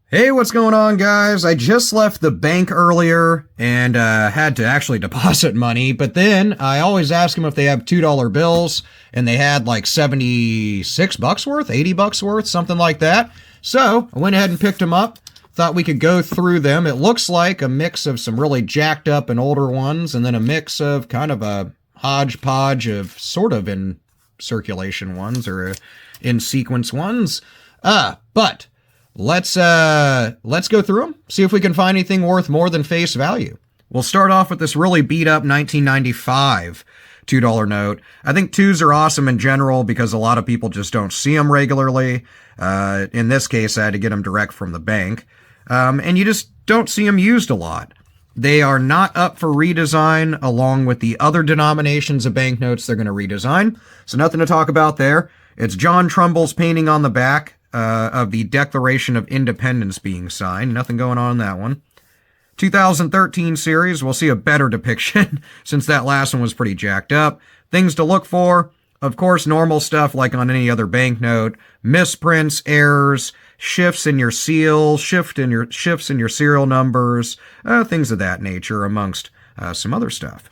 Hey, what's going on, guys? I just left the bank earlier and had to actually deposit money, but then I always ask them if they have $2 bills, and they had like 76 bucks worth, 80 bucks worth, something like that. So I went ahead and picked them up. Thought we could go through them. It looks like a mix of some really jacked up and older ones, and then a mix of kind of a hodgepodge of sort of in circulation ones or in sequence ones. But let's go through them, see if we can find anything worth more than face value. We'll start off with this really beat up 1995 $2 note. I think twos are awesome in general because a lot of people just don't see them regularly. In this case, I had to get them direct from the bank. And you just don't see them used a lot. They are not up for redesign along with the other denominations of banknotes they're going to redesign. So nothing to talk about there. It's John Trumbull's painting on the back of the Declaration of Independence being signed. Nothing going on in that one. 2013 series, we'll see a better depiction since that last one was pretty jacked up. Things to look for, of course, normal stuff like on any other banknote. Misprints, errors, shifts in your seal, shifts in your serial numbers, things of that nature, amongst some other stuff.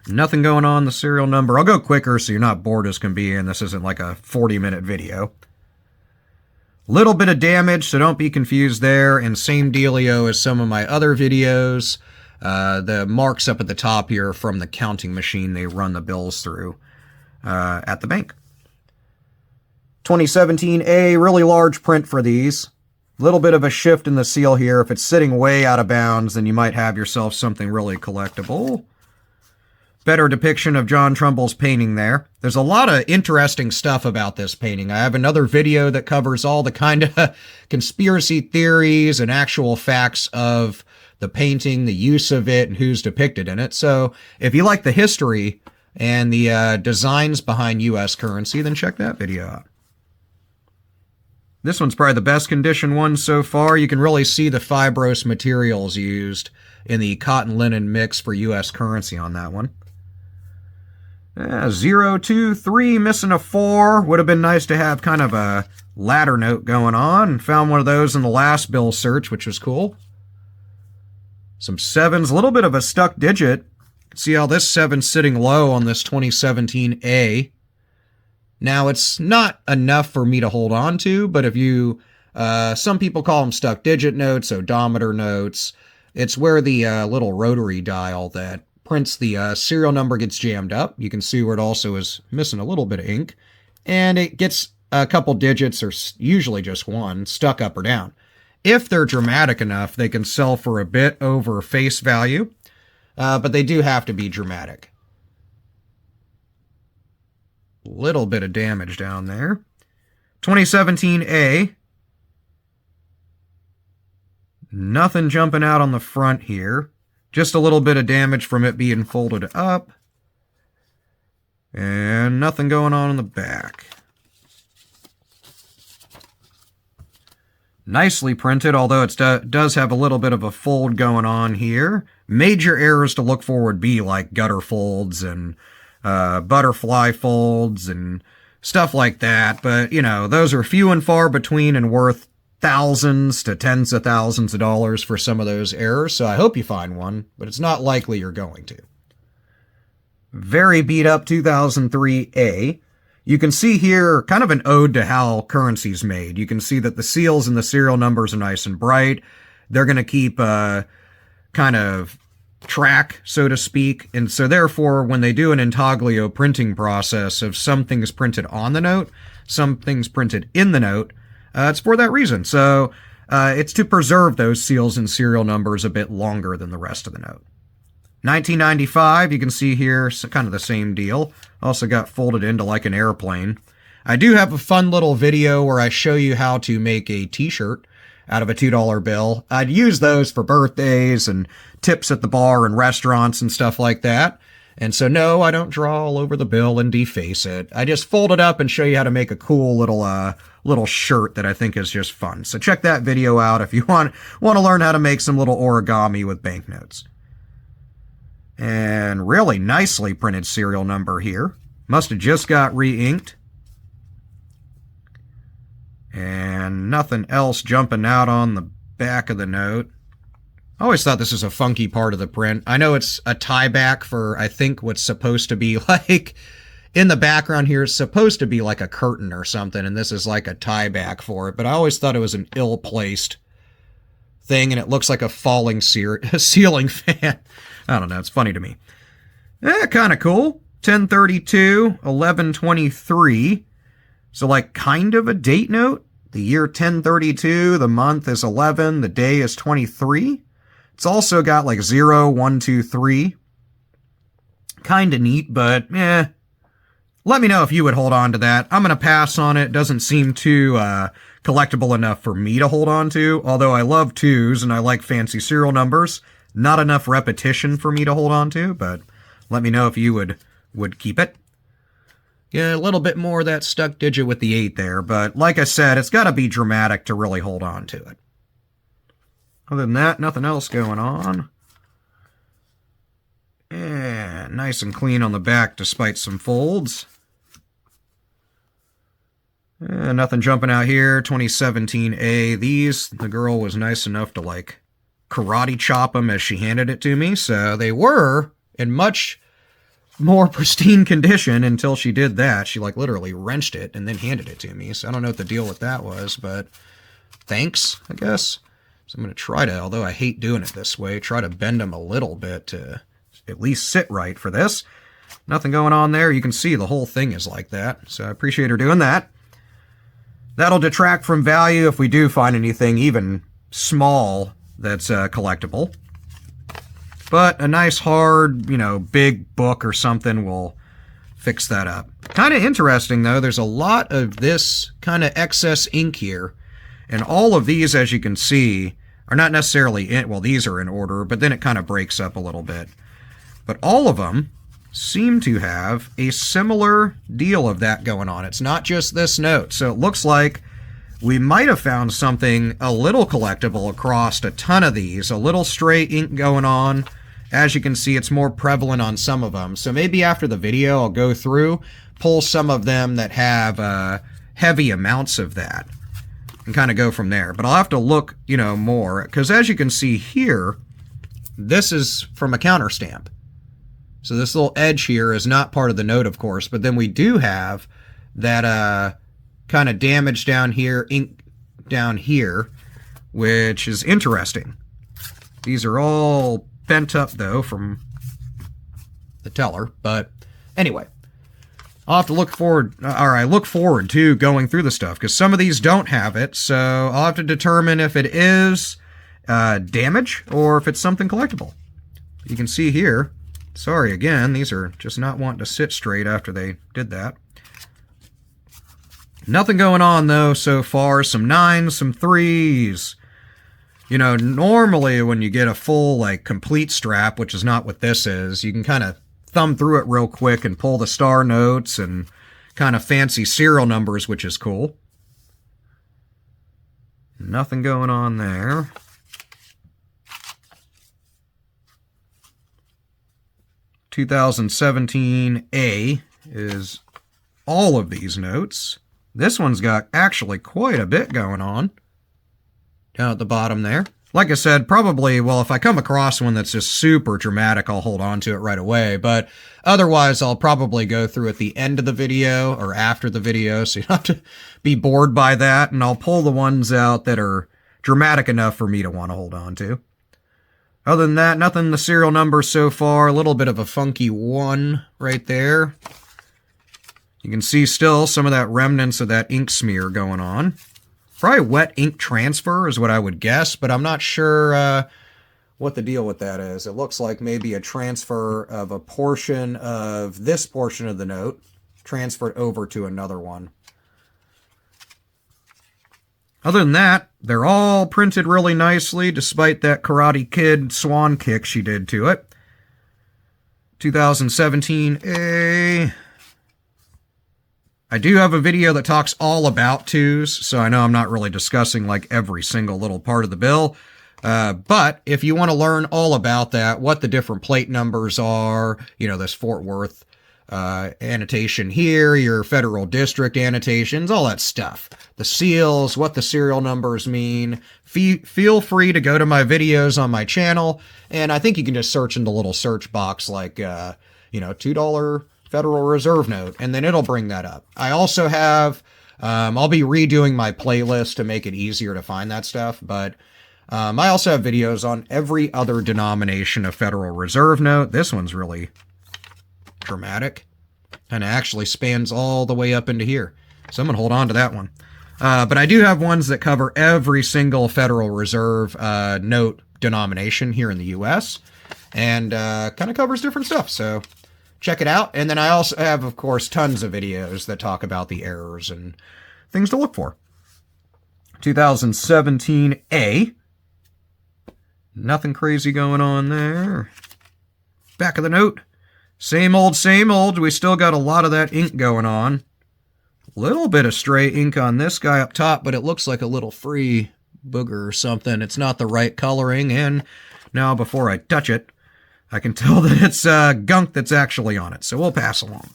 Nothing going on in the serial number. I'll go quicker so you're not bored as can be, and this isn't like a 40-minute video. Little bit of damage, so don't be confused there, and same dealio as some of my other videos. The marks up at the top here from the counting machine they run the bills through at the bank. 2017A, really large print for these. Little bit of a shift in the seal here. If it's sitting way out of bounds, then you might have yourself something really collectible. Better depiction of John Trumbull's painting there. There's a lot of interesting stuff about this painting. I have another video that covers all the kind of conspiracy theories and actual facts of the painting, the use of it, and who's depicted in it. So if you like the history and the designs behind U.S. currency, then check that video out. This one's probably the best condition one so far. You can really see the fibrous materials used in the cotton linen mix for U.S. currency on that one. 0, 2, 3, missing a 4. Would have been nice to have kind of a ladder note going on. Found one of those in the last bill search, which was cool. Some 7s, a little bit of a stuck digit. See how this 7's sitting low on this 2017A. Now, it's not enough for me to hold on to, but if you, some people call them stuck digit notes, odometer notes. It's where the little rotary dial that prints the serial number gets jammed up. You can see where it also is missing a little bit of ink. And it gets a couple digits, or usually just one, stuck up or down. If they're dramatic enough, they can sell for a bit over face value, but they do have to be dramatic. Little bit of damage down there. 2017A. Nothing jumping out on the front here. Just a little bit of damage from it being folded up. And nothing going on in the back. Nicely printed, although it does have a little bit of a fold going on here. Major errors to look for would be like gutter folds and butterfly folds and stuff like that. But, you know, those are few and far between and worth thousands to tens of thousands of dollars for some of those errors, so I hope you find one, but it's not likely you're going to. Very beat up 2003A. You can see here kind of an ode to how currency's made. You can see that the seals and the serial numbers are nice and bright. They're going to keep kind of track, so to speak, and so therefore when they do an intaglio printing process of some things printed on the note, some things printed in the note, it's for that reason. So it's to preserve those seals and serial numbers a bit longer than the rest of the note. 1995, you can see here, kind of the same deal. Also got folded into like an airplane. I do have a fun little video where I show you how to make a t-shirt out of a $2 bill. I'd use those for birthdays and tips at the bar and restaurants and stuff like that. And so, no, I don't draw all over the bill and deface it. I just fold it up and show you how to make a cool little shirt that I think is just fun. So check that video out if you want to learn how to make some little origami with banknotes. And really nicely printed serial number here. Must have just got re-inked. And nothing else jumping out on the back of the note. I always thought this was a funky part of the print. I know it's a tie back for, I think, what's supposed to be like, in the background here, it's supposed to be like a curtain or something, and this is like a tie back for it. But I always thought it was an ill-placed thing, and it looks like a falling ceiling fan. I don't know, it's funny to me. Kind of cool. 1032, 1123. So like kind of a date note. The year 1032, the month is 11, the day is 23. It's also got like 0, 1, 2, 3. Kind of neat, but let me know if you would hold on to that. I'm going to pass on it. It doesn't seem too collectible enough for me to hold on to, although I love 2s and I like fancy serial numbers. Not enough repetition for me to hold on to, but let me know if you would keep it. Yeah, a little bit more of that stuck digit with the 8 there, but like I said, it's got to be dramatic to really hold on to it. Other than that, nothing else going on. Yeah, nice and clean on the back despite some folds. Nothing jumping out here. 2017A. These, the girl was nice enough to like karate chop them as she handed it to me, so they were in much more pristine condition until she did that. She like literally wrenched it and then handed it to me, so I don't know what the deal with that was, but thanks, I guess. So I'm going to try to, although I hate doing it this way, try to bend them a little bit to at least sit right for this. Nothing going on there. You can see the whole thing is like that, so I appreciate her doing that. That'll detract from value if we do find anything even small that's collectible. But a nice hard, big book or something will fix that up. Kind of interesting, though. There's a lot of this kind of excess ink here. And all of these, as you can see, are not necessarily these are in order, but then it kind of breaks up a little bit. But all of them seem to have a similar deal of that going on. It's not just this note. So it looks like we might have found something a little collectible across a ton of these. A little stray ink going on. As you can see, it's more prevalent on some of them. So maybe after the video, I'll go through, pull some of them that have heavy amounts of that, and kind of go from there. But I'll have to look, more. Because as you can see here, this is from a counter stamp. So this little edge here is not part of the note, of course. But then we do have that kind of damage down here, ink down here, which is interesting. These are all bent up, though, from the teller. But anyway, I'll have to look forward, or I look forward to going through the stuff, because some of these don't have it, so I'll have to determine if it is damage or if it's something collectible. You can see here, sorry again, these are just not wanting to sit straight after they did that. Nothing going on, though, so far. Some 9s, some 3s. Normally when you get a full, complete strap, which is not what this is, you can kind of thumb through it real quick and pull the star notes and kind of fancy serial numbers, which is cool. Nothing going on there. $2017A is all of these notes. This one's got actually quite a bit going on down at the bottom there. Like I said, probably, if I come across one that's just super dramatic, I'll hold on to it right away. But otherwise, I'll probably go through at the end of the video or after the video, so you don't have to be bored by that. And I'll pull the ones out that are dramatic enough for me to want to hold on to. Other than that, nothing in the serial number so far. A little bit of a funky 1 right there. You can see still some of that remnants of that ink smear going on. Probably wet ink transfer is what I would guess, but I'm not sure what the deal with that is. It looks like maybe a transfer of a portion of this portion of the note transferred over to another one. Other than that, they're all printed really nicely, despite that Karate Kid swan kick she did to it. 2017A. I do have a video that talks all about 2s, so I know I'm not really discussing every single little part of the bill. But if you want to learn all about that, what the different plate numbers are, this Fort Worth annotation here, your federal district annotations, all that stuff. The seals, what the serial numbers mean. Feel free to go to my videos on my channel, and I think you can just search in the little search box like, $2 Federal Reserve note, and then it'll bring that up. I also have, I'll be redoing my playlist to make it easier to find that stuff, but I also have videos on every other denomination of Federal Reserve note. This one's really dramatic, and it actually spans all the way up into here. So I'm going to hold on to that one. But I do have ones that cover every single Federal Reserve note denomination here in the U.S. and kind of covers different stuff. So check it out. And then I also have, of course, tons of videos that talk about the errors and things to look for. 2017A. Nothing crazy going on there. Back of the note. Same old, same old. We still got a lot of that ink going on. Little bit of stray ink on this guy up top, but it looks like a little free booger or something. It's not the right coloring, and now before I touch it, I can tell that it's gunk that's actually on it, so we'll pass along.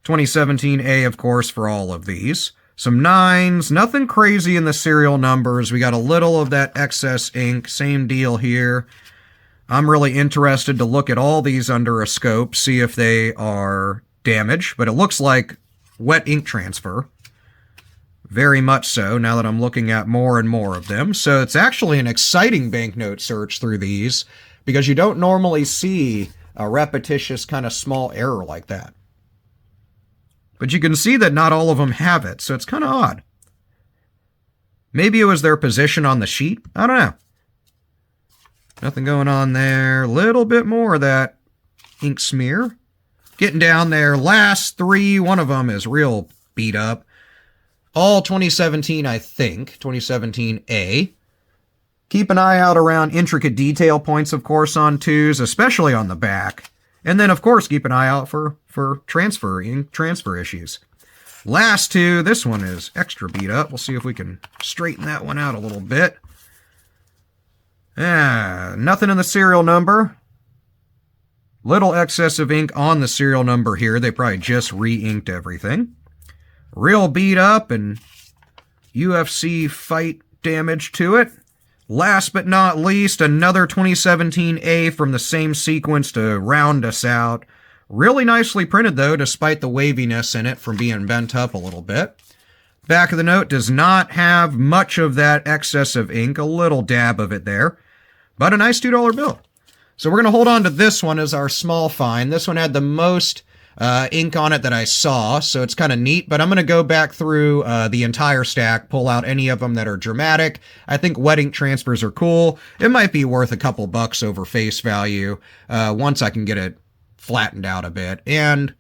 2017A, of course, for all of these. Some 9s, nothing crazy in the serial numbers. We got a little of that excess ink, same deal here. I'm really interested to look at all these under a scope, see if they are damaged, but it looks like wet ink transfer. Very much so, now that I'm looking at more and more of them. So it's actually an exciting banknote search through these, because you don't normally see a repetitious kind of small error like that. But you can see that not all of them have it, so it's kind of odd. Maybe it was their position on the sheet? I don't know. Nothing going on there. Little bit more of that ink smear. Getting down there. Last 3, one of them is real beat up. All 2017, I think. 2017A. Keep an eye out around intricate detail points, of course, on 2s, especially on the back. And then, of course, keep an eye out for transfer issues. Last 2, this one is extra beat up. We'll see if we can straighten that one out a little bit. Nothing in the serial number. Little excess of ink on the serial number here. They probably just re-inked everything. Real beat up and UFC fight damage to it. Last but not least, another 2017A from the same sequence to round us out. Really nicely printed, though, despite the waviness in it from being bent up a little bit. Back of the note does not have much of that excess of ink, a little dab of it there, but a nice $2 bill. So we're going to hold on to this one as our small find. This one had the most ink on it that I saw, so it's kind of neat, but I'm going to go back through the entire stack, pull out any of them that are dramatic. I think wet ink transfers are cool. It might be worth a couple bucks over face value once I can get it flattened out a bit and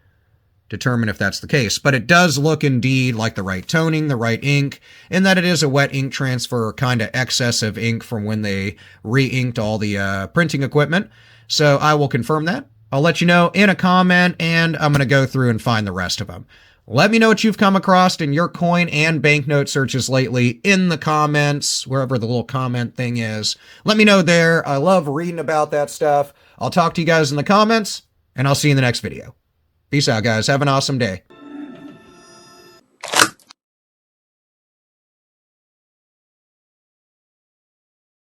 determine if that's the case. But it does look indeed like the right toning, the right ink, and that it is a wet ink transfer, kind of excess of ink from when they re-inked all the printing equipment. So I will confirm that. I'll let you know in a comment, and I'm going to go through and find the rest of them. Let me know what you've come across in your coin and banknote searches lately in the comments, wherever the little comment thing is. Let me know there. I love reading about that stuff. I'll talk to you guys in the comments, and I'll see you in the next video. Peace out, guys. Have an awesome day.